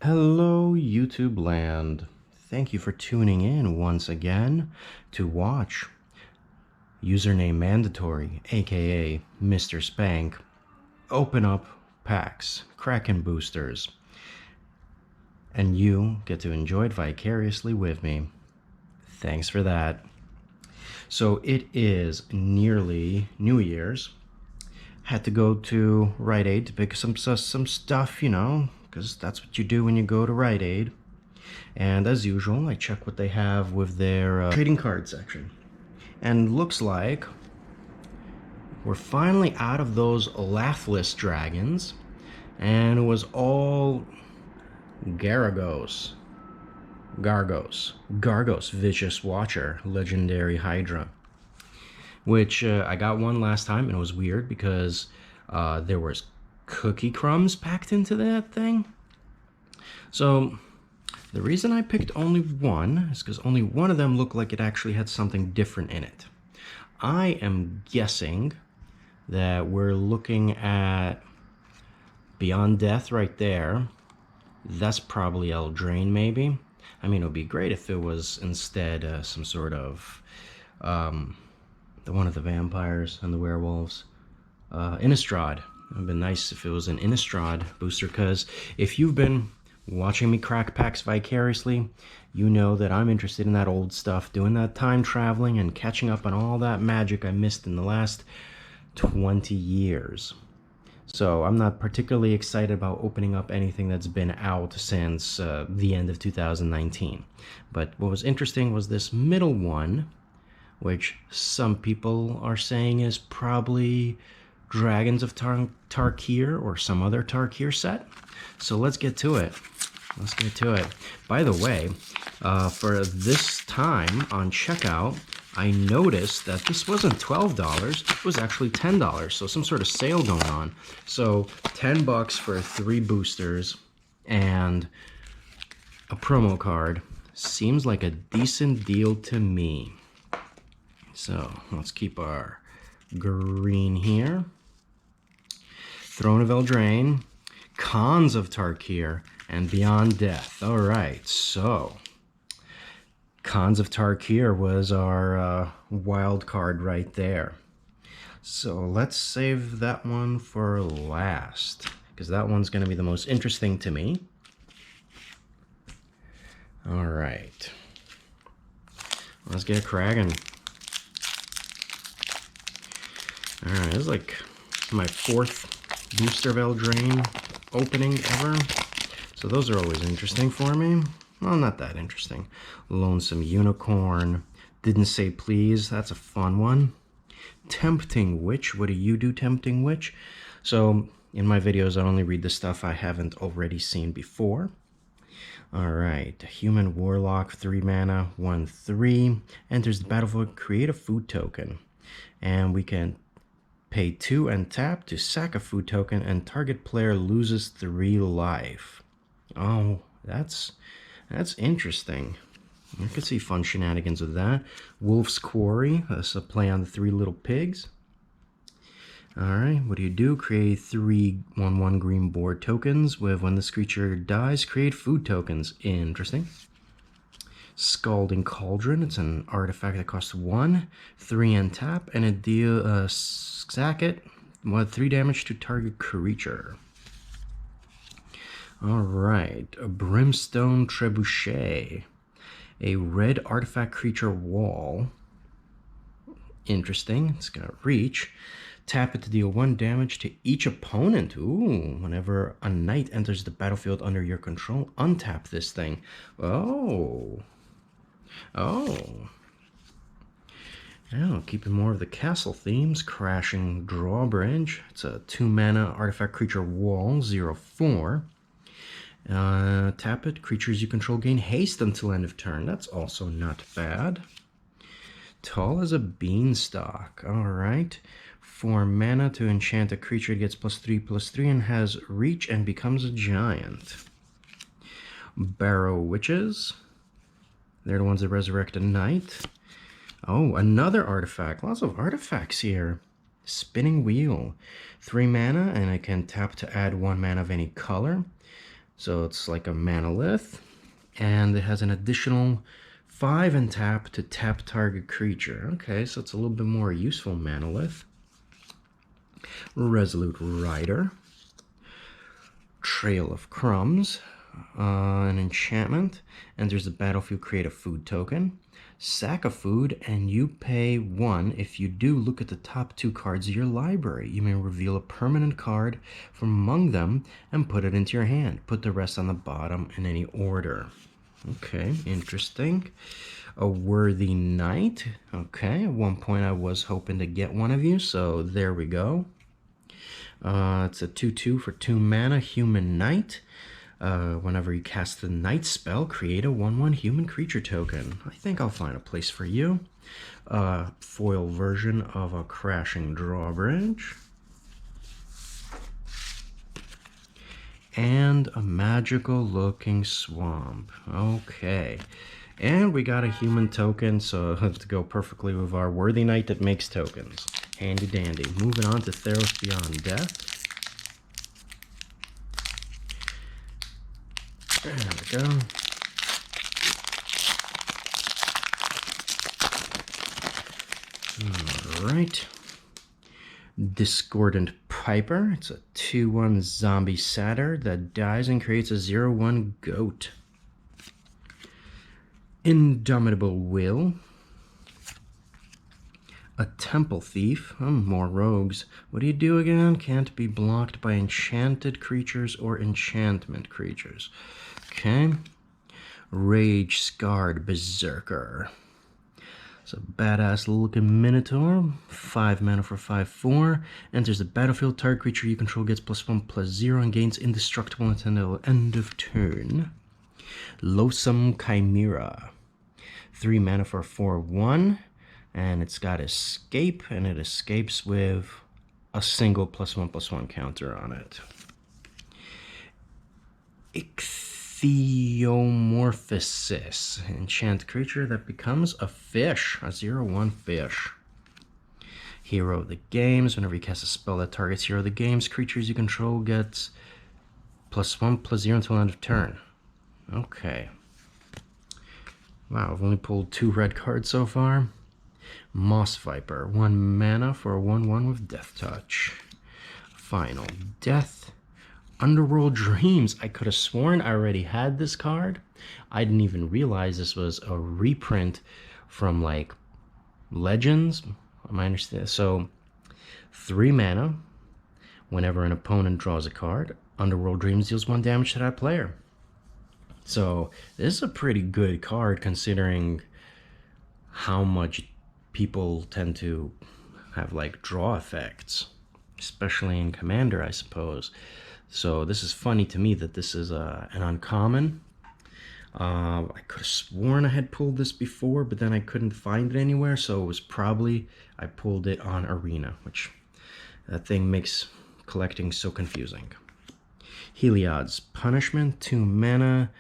Hello, YouTube land. Thank you for tuning in once again to watch Username Mandatory, aka Mr. Spank, open up packs, Kraken boosters, and you get to enjoy it vicariously with me. Thanks for that. So it is nearly New Year's. Had to go to Rite Aid to pick some stuff, because that's what you do when you go to Rite Aid. And as usual, I check what they have with their trading card section. And looks like we're finally out of those Lathlis dragons, and it was all Gargos, Vicious Watcher, Legendary Hydra. Which I got one last time, and it was weird because there was cookie crumbs packed into that thing. So the reason I picked only one is because only one of them looked like it actually had something different in it. I am guessing that we're looking at Beyond Death right there. That's probably Eldraine, maybe. I mean, it would be great if it was instead some sort of the one of the vampires and the werewolves. Innistrad. It would have been nice if it was an Innistrad booster, because if you've been watching me crack packs vicariously, you know that I'm interested in that old stuff, doing that time traveling and catching up on all that magic I missed in the last 20 years. So I'm not particularly excited about opening up anything that's been out since the end of 2019. But what was interesting was this middle one, which some people are saying is probably Dragons of Tarkir or some other Tarkir set. So let's get to it. By the way, for this time on checkout, I noticed that this wasn't $12, it was actually $10, so some sort of sale going on. So $10 for 3 boosters and a promo card seems like a decent deal to me. So let's keep our green here. Throne of Eldraine, Khans of Tarkir, and Beyond Death. All right, so Khans of Tarkir was our wild card right there. So let's save that one for last, because that one's going to be the most interesting to me. All right, let's get cracking. Alright, this is like my 4th booster of Eldraine opening ever. So those are always interesting for me. Well, not that interesting. Lonesome Unicorn. Didn't Say Please. That's a fun one. Tempting Witch. What do you do, Tempting Witch? So in my videos, I only read the stuff I haven't already seen before. Alright, Human Warlock, 3 mana, 1/3. Enters the battlefield, create a food token. And we can pay 2 and tap to sack a food token, and target player loses 3 life. Oh, that's interesting. I could see fun shenanigans with that. Wolf's Quarry, that's a play on the 3 little pigs. Alright, what do? Create 3 1/1 green board tokens with when this creature dies, create food tokens. Interesting. Scalding Cauldron, it's an artifact that costs 1, 3 and tap, and it deal sack it, 3 damage to target creature. Alright, a Brimstone Trebuchet, a red artifact creature wall. Interesting, it's got reach. Tap it to deal 1 damage to each opponent. Ooh, whenever a knight enters the battlefield under your control, untap this thing. Oh, keeping more of the castle themes. Crashing Drawbridge. It's a 2 mana artifact creature wall, 0/4. Tap it. Creatures you control gain haste until end of turn. That's also not bad. Tall as a Beanstalk. Alright. 4 mana to enchant a creature. It gets +3/+3 and has reach and becomes a giant. Barrow Witches. They're the ones that resurrect a knight. Oh, another artifact. Lots of artifacts here. Spinning Wheel. 3 mana, and I can tap to add 1 mana of any color. So it's like a manolith, and it has an additional 5 and tap to tap target creature. Okay, so it's a little bit more useful manolith. Resolute Rider. Trail of Crumbs. An enchantment. Enters the battlefield, create a food token. Sack a food, and you pay 1. If you do, look at the top 2 cards of your library. You may reveal a permanent card from among them and put it into your hand. Put the rest on the bottom in any order. Okay, interesting. A Worthy Knight. Okay, at one point I was hoping to get one of you, so there we go. It's a 2/2 for 2 mana, Human Knight. Whenever you cast the Knight spell, create a 1/1 human creature token. I think I'll find a place for you. Foil version of a Crashing Drawbridge. And a magical looking swamp. Okay. And we got a human token, so it'll have to go perfectly with our Worthy Knight that makes tokens. Handy dandy. Moving on to Theros Beyond Death. There we go. Alright. Discordant Piper. It's a 2/1 zombie satyr that dies and creates a 0/1 goat. Indomitable Will. A Temple Thief. Oh, more rogues. What do you do again? Can't be blocked by enchanted creatures or enchantment creatures. Okay. Rage Scarred Berserker. It's a badass looking Minotaur. 5 mana for 5/4. Enters the battlefield. Target creature you control gets +1/+0 and gains indestructible until end of turn. Loathsome Chimera. 3 mana for 4/1. And it's got Escape, and it escapes with a single +1/+1 counter on it. Ichthyomorphosis. Enchant creature that becomes a fish. A 0/1 fish. Hero of the Games. Whenever you cast a spell that targets Hero of the Games, creatures you control gets +1/+0 until end of turn. Okay. Wow, I've only pulled 2 red cards so far. Moss Viper. 1 mana for a 1/1 with Death Touch. Final Death. Underworld Dreams. I could have sworn I already had this card. I didn't even realize this was a reprint from like Legends. I understand. So 3 mana. Whenever an opponent draws a card, Underworld Dreams deals 1 damage to that player. So this is a pretty good card considering how much people tend to have like draw effects, especially in Commander, I suppose. So this is funny to me that this is an uncommon. I could have sworn I had pulled this before, but then I couldn't find it anywhere, so it was probably I pulled it on Arena, which that thing makes collecting so confusing. Heliod's Punishment. 2 mana.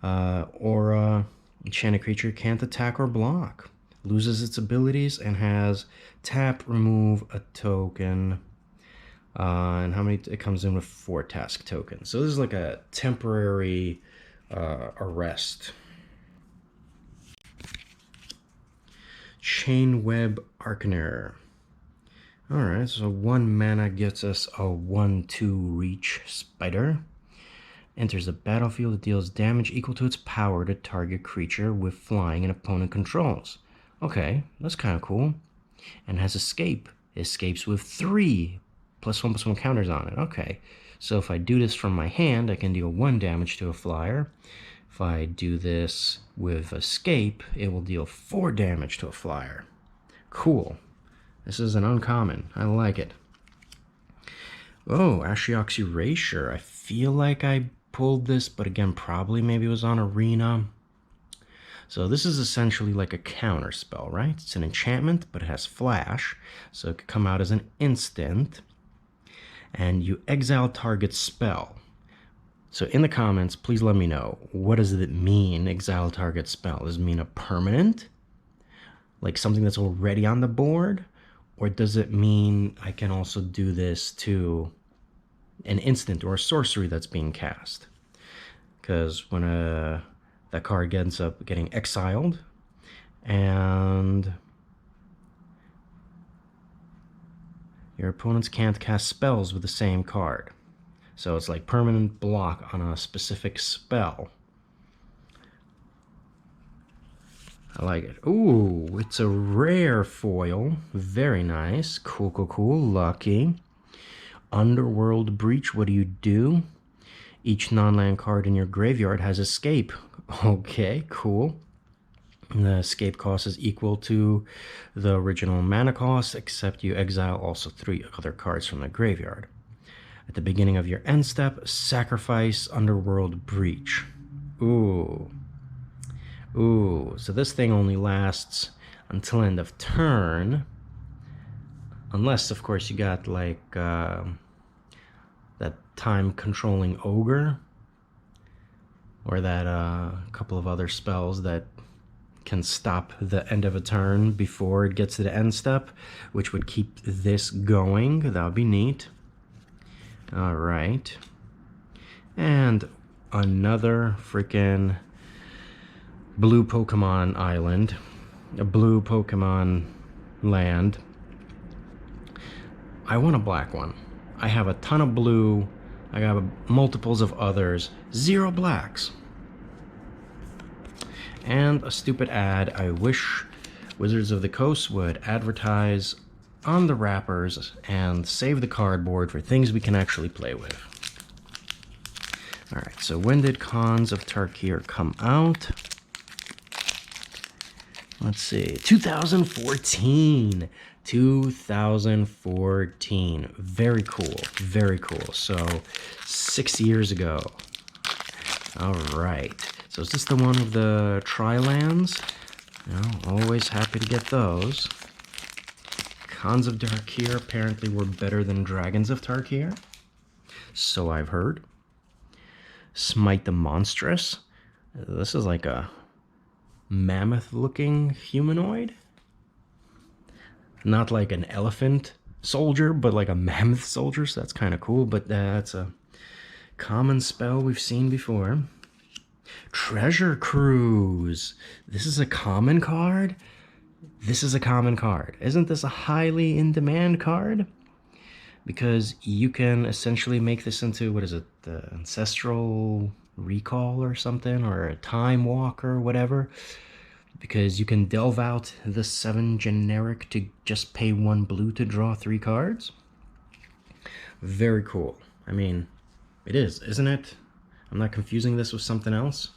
Aura. Enchanted creature can't attack or block. Loses its abilities and has tap, remove a token. And how many? It comes in with 4 task tokens. So this is like a temporary arrest. Chainweb Arcaner. Alright, so 1 mana gets us a 1/2 reach spider. Enters the battlefield. It deals damage equal to its power to target creature with flying and opponent controls. Okay, that's kind of cool. And has Escape. It escapes with 3 +1/+1 counters on it. Okay, so if I do this from my hand, I can deal 1 damage to a flyer. If I do this with Escape, it will deal 4 damage to a flyer. Cool. This is an uncommon. I like it. Oh, Ashiok's Erasure. I feel like I pulled this, but again, probably maybe it was on Arena. So this is essentially like a counter spell, right? It's an enchantment, but it has flash, so it could come out as an instant. And you exile target spell. So in the comments, please let me know, what does it mean, exile target spell? Does it mean a permanent? Like something that's already on the board? Or does it mean I can also do this to an instant or a sorcery that's being cast? because when that card ends up getting exiled, and your opponents can't cast spells with the same card. So it's like permanent block on a specific spell. I like it. Ooh, it's a rare foil. Very nice. Cool, cool, cool. Lucky. Underworld Breach, what do? Each non-land card in your graveyard has escape. Okay, cool. The escape cost is equal to the original mana cost, except you exile also 3 other cards from the graveyard. At the beginning of your end step, sacrifice Underworld Breach. Ooh. Ooh, so this thing only lasts until end of turn. Unless, of course, you got like that time-controlling ogre. Or that couple of other spells that can stop the end of a turn before it gets to the end step, which would keep this going. That would be neat. Alright. And another freaking blue Pokemon island. A blue Pokemon land. I want a black one. I have a ton of blue. I got multiples of others. 0 blacks. And a stupid ad. I wish Wizards of the Coast would advertise on the wrappers and save the cardboard for things we can actually play with. Alright, so when did Khans of Tarkir come out? Let's see, 2014. 2014. Very cool, very cool. So, 6 years ago. Alright. So is this the one of the Tri-lands? Always happy to get those. Khans of Tarkir apparently were better than Dragons of Tarkir. So I've heard. Smite the Monstrous. This is like a mammoth-looking humanoid. Not like an elephant soldier, but like a mammoth soldier, so that's kind of cool. But that's a common spell we've seen before. Treasure Cruise. This is a common card? This is a common card. Isn't this a highly in-demand card? Because you can essentially make this into, what is it, the Ancestral Recall or something, or a Time Walker, whatever. Because you can delve out the 7 generic to just pay 1 blue to draw 3 cards. Very cool. I mean, it is, isn't it? I'm not confusing this with something else.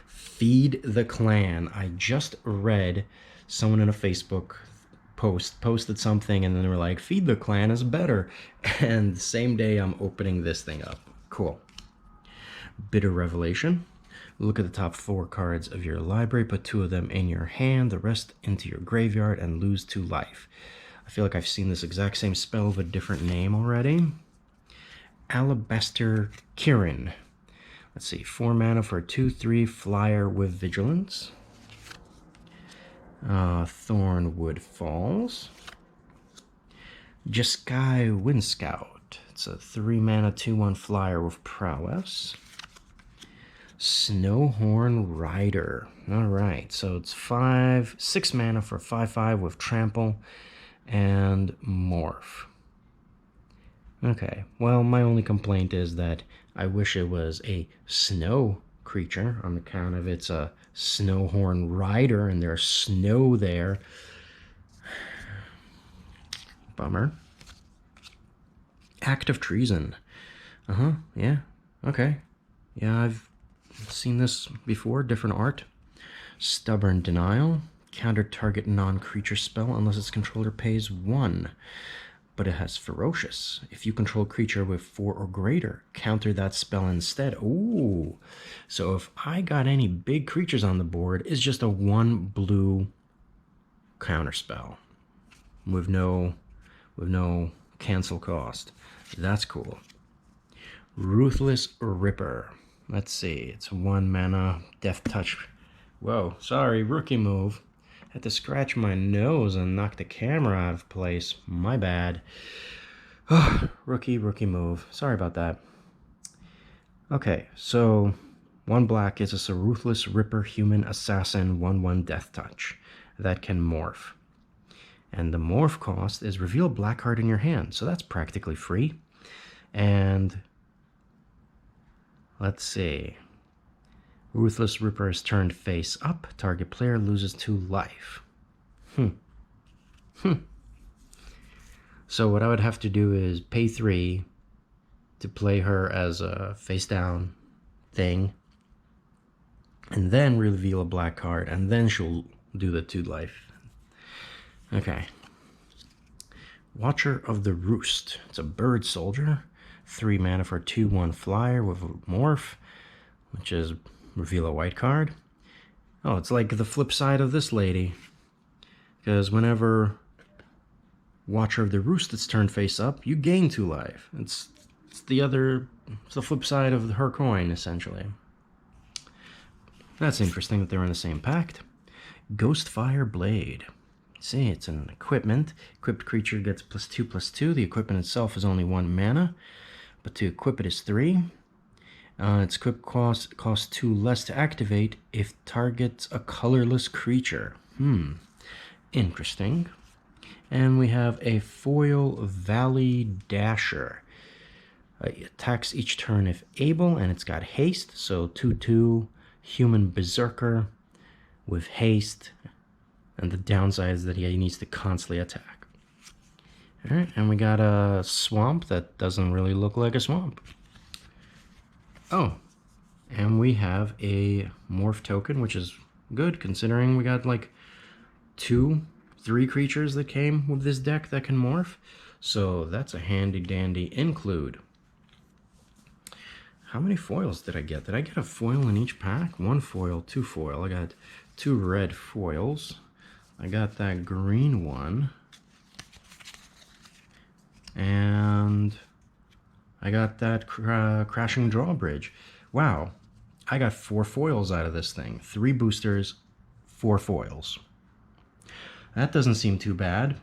Feed the Clan. I just read someone in a Facebook post posted something, and then they were like, Feed the Clan is better. And the same day I'm opening this thing up. Cool. Bitter Revelation. Look at the top 4 cards of your library, put 2 of them in your hand, the rest into your graveyard, and lose 2 life. I feel like I've seen this exact same spell with a different name already. Alabaster Kirin. Let's see, 4 mana for a 2/3 flyer with Vigilance. Thornwood Falls. Jeskai Wind Scout. It's a 3 mana 2/1 flyer with Prowess. Snowhorn Rider. Alright, so it's 6 mana for 5/5 with Trample and Morph. Okay, well, my only complaint is that I wish it was a snow creature on account of it's a Snowhorn Rider and there's snow there. Bummer. Act of Treason. Yeah, okay. Yeah, I've seen this before, different art. Stubborn Denial. Counter target non-creature spell unless its controller pays 1. But it has Ferocious. If you control a creature with 4 or greater, counter that spell instead. Ooh. So if I got any big creatures on the board, it's just a 1 blue counter spell. With no cancel cost. That's cool. Ruthless Ripper. Let's see. It's 1 mana, Death Touch. Whoa, sorry, rookie move. Had to scratch my nose and knock the camera out of place. My bad. Rookie move. Sorry about that. Okay, so 1 black is a Ruthless Ripper Human Assassin 1/1 Death Touch that can morph. And the morph cost is reveal a black card in your hand, so that's practically free. And let's see. Ruthless Ripper is turned face up. Target player loses 2 life. So what I would have to do is pay 3 to play her as a face down thing, and then reveal a black card, and then she'll do the 2 life. Okay. Watcher of the Roost. It's a bird soldier. 3 mana for a 2/1 flyer with a morph, which is reveal a white card. Oh, it's like the flip side of this lady. Because whenever Watcher of the Roost is turned face up, you gain 2 life. It's the flip side of her coin, essentially. That's interesting that they're in the same pact. Ghostfire Blade. See, it's an equipment. Equipped creature gets +2/+2. The equipment itself is only 1 mana, but to equip it is 3. Its equip costs 2 less to activate if targets a colorless creature. Interesting. And we have a foil Valley Dasher. It attacks each turn if able, and it's got haste, so 2/2 human berserker with haste, and the downside is that he needs to constantly attack. Alright, and we got a swamp that doesn't really look like a swamp. Oh, and we have a morph token, which is good considering we got like 3 creatures that came with this deck that can morph. So that's a handy dandy include. How many foils did I get? Did I get a foil in each pack? 1 foil, 2 foil. I got 2 red foils. I got that green one. And I got that crashing drawbridge. Wow. I got 4 foils out of this thing. 3 boosters, 4 foils. That doesn't seem too bad.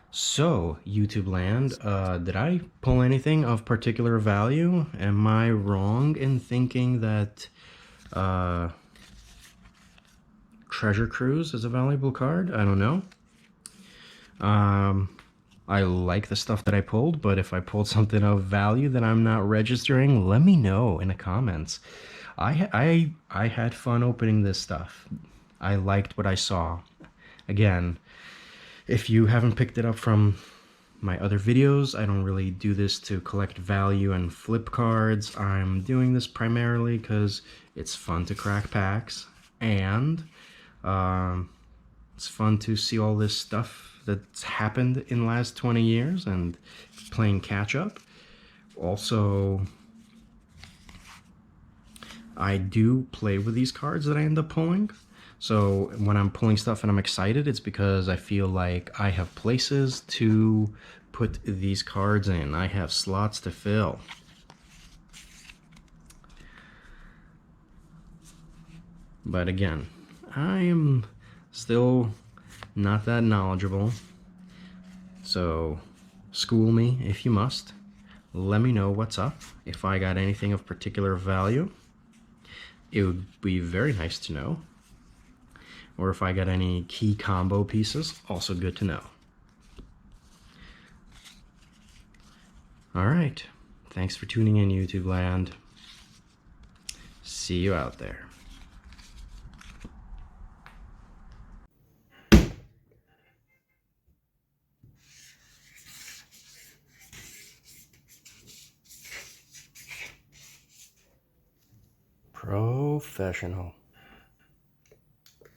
So, YouTube land, did I pull anything of particular value? Am I wrong in thinking that Treasure Cruise is a valuable card? I don't know. I like the stuff that I pulled, but if I pulled something of value that I'm not registering, let me know in the comments. I had fun opening this stuff. I liked what I saw. Again, if you haven't picked it up from my other videos, I don't really do this to collect value and flip cards. I'm doing this primarily because it's fun to crack packs, and it's fun to see all this stuff that's happened in the last 20 years and playing catch up. Also, I do play with these cards that I end up pulling. So when I'm pulling stuff and I'm excited, it's because I feel like I have places to put these cards in. I have slots to fill. But again, I am still not that knowledgeable. So school me if you must. Let me know what's up. If I got anything of particular value, it would be very nice to know. Or if I got any key combo pieces, also good to know. Alright, thanks for tuning in, YouTube land. See you out there. Professional.